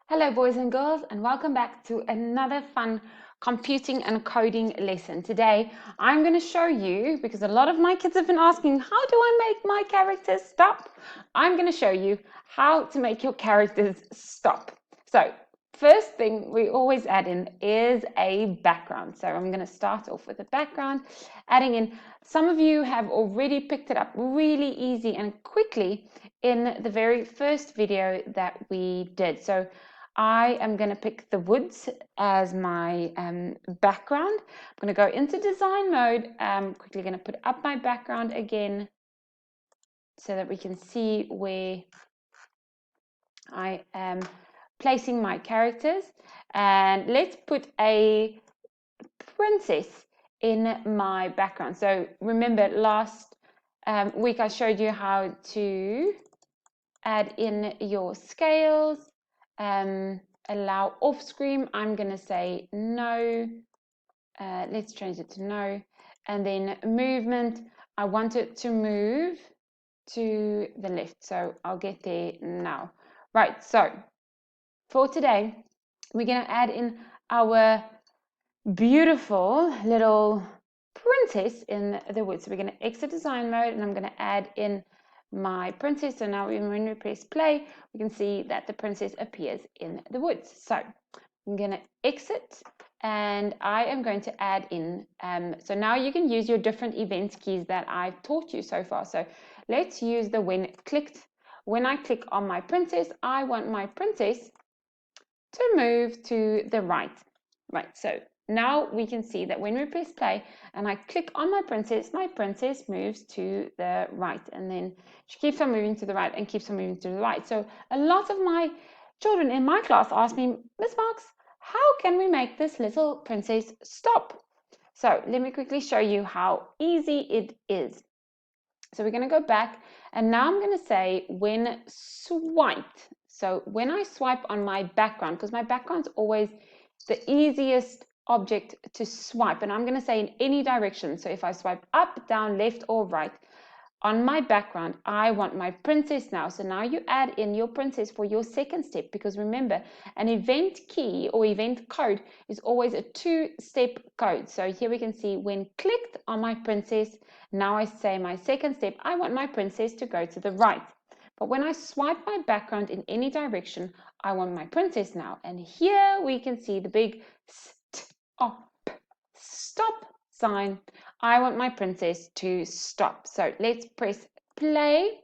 Hello boys and girls, and welcome back to another fun computing and coding lesson. Today I'm going to show you, because a lot of my kids have been asking, how do I make my characters stop? I'm going to show you how to make your characters stop. So first thing we always add in is a background. So I'm going to start off with a background, adding in. Some of you have already picked it up really easy and quickly in the very first video that we did. So I am going to pick the woods as my background. I'm going to go into design mode. I'm quickly going to put up my background again so that we can see where I am placing my characters. And let's put a princess in my background. So remember last week I showed you how to add in your scales, allow off screen. I'm going to say no. Let's change it to no. And then movement, I want it to move to the left. So I'll get there now. Right, so for today, we're going to add in our beautiful little princess in the woods. So we're going to exit design mode, and I'm going to add in my princess. So now when we press play, we can see that the princess appears in the woods. So I'm going to exit, and I am going to add in, so now you can use your different event keys that I've taught you so far. So let's use the when clicked. When I click on my princess, I want my princess to move to the right. Right, so now we can see that when we press play and I click on my princess moves to the right, and then she keeps on moving to the right and keeps on moving to the right. So a lot of my children in my class ask me, Miss Marks, how can we make this little princess stop? So let me quickly show you how easy it is. So we're going to go back, and now I'm going to say when swiped. So when I swipe on my background, because my background's always the easiest object to swipe, and I'm going to say in any direction. So if I swipe up, down, left, or right on my background, I want my princess now. So now you add in your princess for your second step, because remember, an event key or event code is always a two-step code. So here we can see when clicked on my princess, now I say my second step, I want my princess to go to the right. But when I swipe my background in any direction, I want my princess now. And here we can see the big stop sign. I want my princess to stop. So let's press play.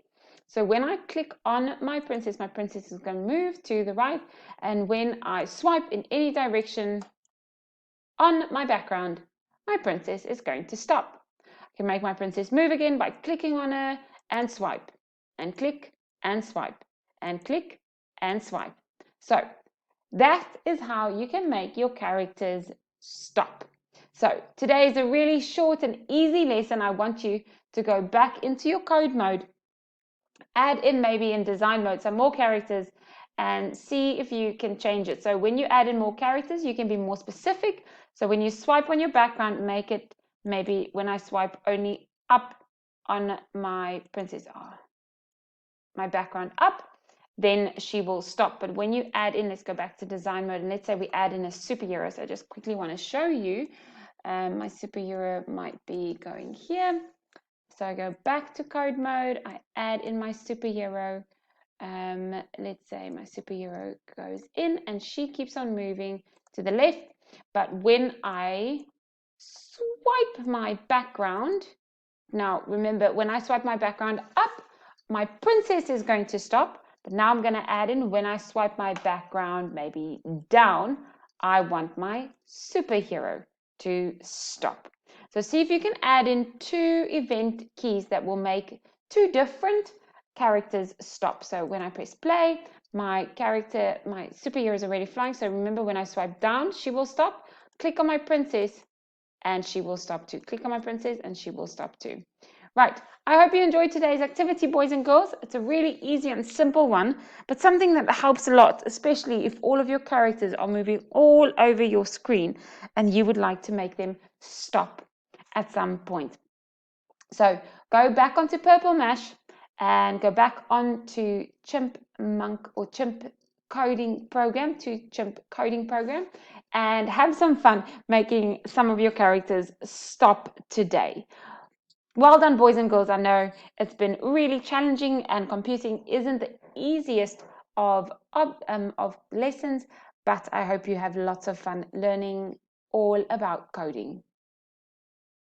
So when I click on my princess is going to move to the right. And when I swipe in any direction on my background, my princess is going to stop. I can make my princess move again by clicking on her and swipe, and click and swipe, and click and swipe. So that is how you can make your characters stop. So today is a really short and easy lesson. I want you to go back into your code mode, add in maybe in design mode some more characters, and see if you can change it. So when you add in more characters, you can be more specific. So when you swipe on your background, make it maybe when I swipe only up on my princess, my background up, then she will stop. But when you add in, let's go back to design mode, and let's say we add in a superhero. So I just quickly want to show you, my superhero might be going here. So I go back to code mode, I add in my superhero. Let's say my superhero goes in and she keeps on moving to the left. But when I swipe my background, now remember, when I swipe my background up, my princess is going to stop. But now I'm going to add in, when I swipe my background maybe down, I want my superhero to stop. So see if you can add in two event keys that will make two different characters stop. So when I press play, my character, my superhero is already flying. So remember, when I swipe down, she will stop. Click on my princess and she will stop too. Click on my princess and she will stop too. Right, I hope you enjoyed today's activity, boys and girls. It's a really easy and simple one, but something that helps a lot, especially if all of your characters are moving all over your screen and you would like to make them stop at some point. So go back onto Purple Mash and go back onto Chipmunk or Chimp coding program, to Chimp coding program, and have some fun making some of your characters stop today. Well done, boys and girls. I know it's been really challenging, and computing isn't the easiest of lessons, but I hope you have lots of fun learning all about coding.